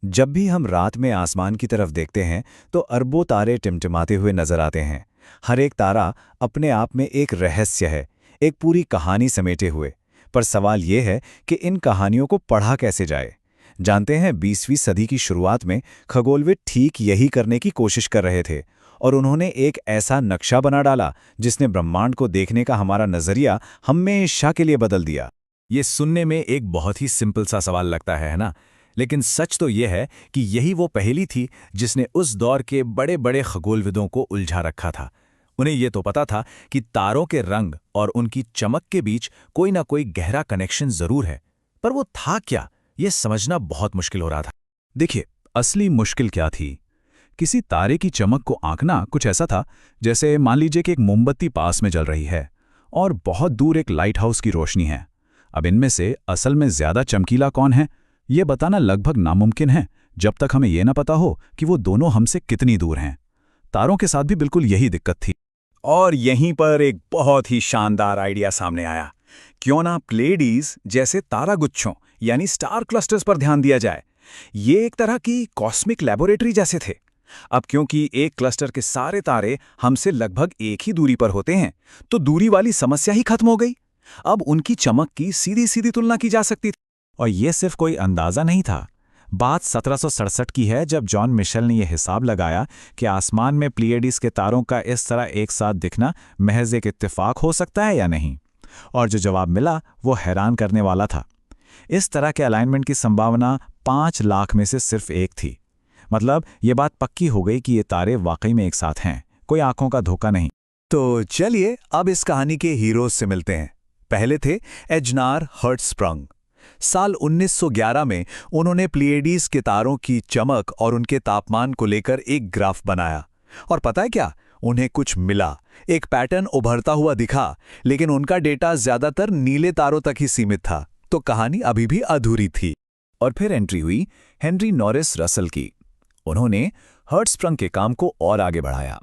जब भी हम रात में आसमान की तरफ देखते हैं तो अरबों तारे टिमटिमाते हुए नजर आते हैं। हर एक तारा अपने आप में एक रहस्य है, एक पूरी कहानी समेटे हुए। पर सवाल ये है कि इन कहानियों को पढ़ा कैसे जाए। जानते हैं, 20वीं सदी की शुरुआत में खगोलविद ठीक यही करने की कोशिश कर रहे थे, और उन्होंने एक ऐसा नक्शा बना डाला जिसने ब्रह्मांड को देखने का हमारा नजरिया हमेशा के लिए बदल दिया। ये सुनने में एक बहुत ही सिंपल सा सवाल लगता है ना? लेकिन सच तो ये है कि यही वो पहेली थी जिसने उस दौर के बड़े बड़े खगोलविदों को उलझा रखा था। उन्हें ये तो पता था कि तारों के रंग और उनकी चमक के बीच कोई ना कोई गहरा कनेक्शन जरूर है, पर वो था क्या, ये समझना बहुत मुश्किल हो रहा था। देखिए, असली मुश्किल क्या थी? किसी तारे की चमक को आंकना कुछ ऐसा था जैसे मान लीजिए कि एक मोमबत्ती पास में जल रही है और बहुत दूर एक लाइट हाउस की रोशनी है। अब इनमें से असल में ज्यादा चमकीला कौन है, ये बताना लगभग नामुमकिन है जब तक हमें यह ना पता हो कि वो दोनों हमसे कितनी दूर हैं। तारों के साथ भी बिल्कुल यही दिक्कत थी। और यहीं पर एक बहुत ही शानदार आइडिया सामने आया। क्यों ना प्लेडीज जैसे तारागुच्छों यानी स्टार क्लस्टर्स पर ध्यान दिया जाए। ये एक तरह की कॉस्मिक लेबोरेटरी जैसे थे। अब क्योंकि एक क्लस्टर के सारे तारे हमसे लगभग एक ही दूरी पर होते हैं, तो दूरी वाली समस्या ही खत्म हो गई। अब उनकी चमक की सीधी सीधी तुलना की जा सकती थी। और ये सिर्फ कोई अंदाज़ा नहीं था। बात 1767 की है, जब जॉन मिशेल ने यह हिसाब लगाया कि आसमान में प्लिएडिस के तारों का इस तरह एक साथ दिखना महज एक इत्तेफाक हो सकता है या नहीं। और जो जवाब मिला वो हैरान करने वाला था। इस तरह के अलाइनमेंट की संभावना 5 लाख में से सिर्फ एक थी। मतलब ये बात पक्की हो गई कि ये तारे वाकई में एक साथ हैं, कोई आंखों का धोखा नहीं। तो चलिए अब इस कहानी के हीरोज से मिलते हैं। पहले थे एजनार हर्ट्सप्रंग। साल 1911 में उन्होंने प्लिएडिस के तारों की चमक और उनके तापमान को लेकर एक ग्राफ बनाया। और पता है क्या, उन्हें कुछ मिला। एक पैटर्न उभरता हुआ दिखा, लेकिन उनका डेटा ज्यादातर नीले तारों तक ही सीमित था, तो कहानी अभी भी अधूरी थी। और फिर एंट्री हुई हेनरी नॉरिस रसल की। उन्होंने हर्ट्सप्रंग के काम को और आगे बढ़ाया।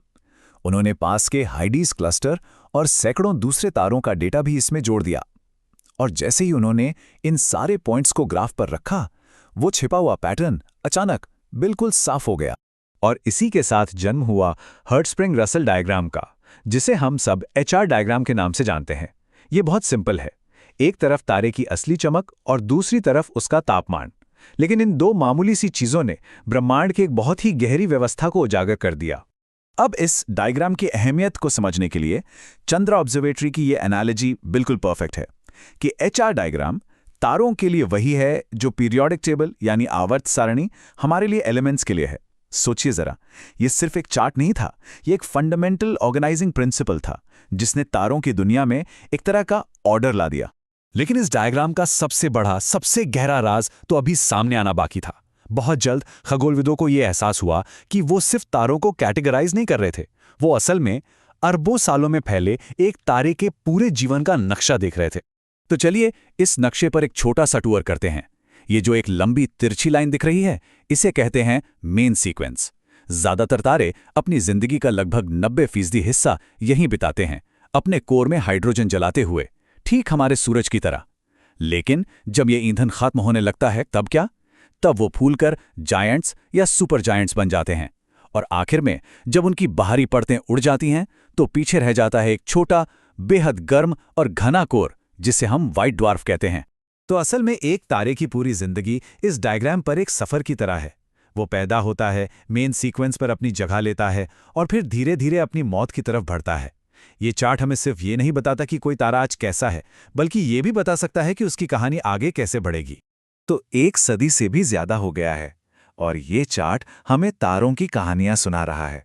उन्होंने पास के हाइडीज क्लस्टर और सैकड़ों दूसरे तारों का डेटा भी इसमें जोड़ दिया। और जैसे ही उन्होंने इन सारे पॉइंट्स को ग्राफ पर रखा, वो छिपा हुआ पैटर्न अचानक बिल्कुल साफ हो गया। और इसी के साथ जन्म हुआ हर्ट्सप्रंग रसल डायग्राम का, जिसे हम सब HR डायग्राम के नाम से जानते हैं। ये बहुत सिंपल है, एक तरफ तारे की असली चमक और दूसरी तरफ उसका तापमान। लेकिन इन दो मामूली सी चीजों ने ब्रह्मांड की एक बहुत ही गहरी व्यवस्था को उजागर कर दिया। अब इस डायग्राम की अहमियत को समझने के लिए चंद्रा ऑब्जर्वेटरी की ये एनालॉजी बिल्कुल परफेक्ट है कि HR डायग्राम तारों के लिए वही है जो पीरियोडिक टेबल यानी आवर्त सारणी हमारे लिए एलिमेंट्स के लिए है। सोचिए जरा, ये सिर्फ एक चार्ट नहीं था, ये एक फंडामेंटल ऑर्गेनाइजिंग प्रिंसिपल था जिसने तारों की दुनिया में एक तरह का ऑर्डर ला दिया। लेकिन इस डायग्राम का सबसे बड़ा, सबसे गहरा राज तो अभी सामने आना बाकी था। बहुत जल्द खगोलविदों को यह एहसास हुआ कि वो सिर्फ तारों को कैटेगराइज नहीं कर रहे थे, वो असल में अरबों सालों में फैले एक तारे के पूरे जीवन का नक्शा देख रहे थे। तो चलिए इस नक्शे पर एक छोटा सा टूर करते हैं। ये जो एक लंबी तिरछी लाइन दिख रही है, इसे कहते हैं मेन सीक्वेंस। ज्यादातर तारे अपनी जिंदगी का लगभग 90% हिस्सा यहीं बिताते हैं, अपने कोर में हाइड्रोजन जलाते हुए, ठीक हमारे सूरज की तरह। लेकिन जब ये ईंधन खत्म होने लगता है, तब क्या? तब वो फूलकर जायंट्स या सुपर जायंट्स बन जाते हैं। और आखिर में जब उनकी बाहरी परतें उड़ जाती हैं, तो पीछे रह जाता है एक छोटा, बेहद गर्म और घना कोर, जिसे हम व्हाइट ड्वार्फ कहते हैं। तो असल में एक तारे की पूरी जिंदगी इस डायग्राम पर एक सफर की तरह है। वो पैदा होता है, मेन सीक्वेंस पर अपनी जगह लेता है और फिर धीरे धीरे अपनी मौत की तरफ बढ़ता है। ये चार्ट हमें सिर्फ ये नहीं बताता कि कोई तारा आज कैसा है, बल्कि ये भी बता सकता है कि उसकी कहानी आगे कैसे बढ़ेगी। तो 1 सदी से भी ज्यादा हो गया है और ये चार्ट हमें तारों की कहानियां सुना रहा है।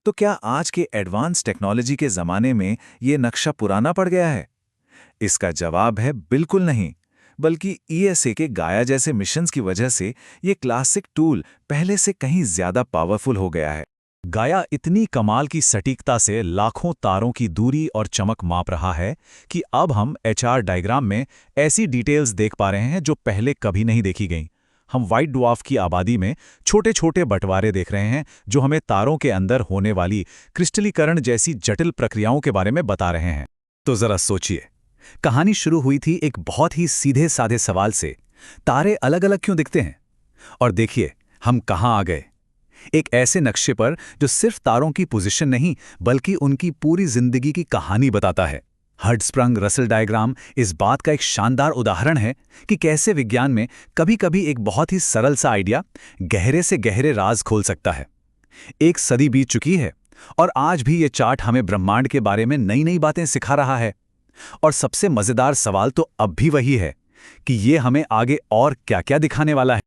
तो क्या आज के एडवांस टेक्नोलॉजी के जमाने में ये नक्शा पुराना पड़ गया है? इसका जवाब है बिल्कुल नहीं, बल्कि ESA के गाया जैसे मिशंस की वजह से ये क्लासिक टूल पहले से कहीं ज्यादा पावरफुल हो गया है। गाया इतनी कमाल की सटीकता से लाखों तारों की दूरी और चमक माप रहा है कि अब हम HR डायग्राम में ऐसी डिटेल्स देख पा रहे हैं जो पहले कभी नहीं देखी गईं। हम व्हाइट ड्वार्फ की आबादी में छोटे छोटे बंटवारे देख रहे हैं जो हमें तारों के अंदर होने वाली क्रिस्टलीकरण जैसी जटिल प्रक्रियाओं के बारे में बता रहे हैं। तो जरा सोचिए, कहानी शुरू हुई थी एक बहुत ही सीधे साधे सवाल से, तारे अलग अलग क्यों दिखते हैं? और देखिए हम कहाँ आ गए, एक ऐसे नक्शे पर जो सिर्फ तारों की पोजीशन नहीं बल्कि उनकी पूरी जिंदगी की कहानी बताता है। हर्ट्ज़स्प्रंग रसल डायग्राम इस बात का एक शानदार उदाहरण है कि कैसे विज्ञान में कभी-कभी एक बहुत ही सरल सा आइडिया गहरे से गहरे राज खोल सकता है। एक सदी बीत चुकी है और आज भी ये चार्ट हमें ब्रह्मांड के बारे में नई नई बातें सिखा रहा है। और सबसे मजेदार सवाल तो अब भी वही है कि ये हमें आगे और क्या क्या दिखाने वाला है।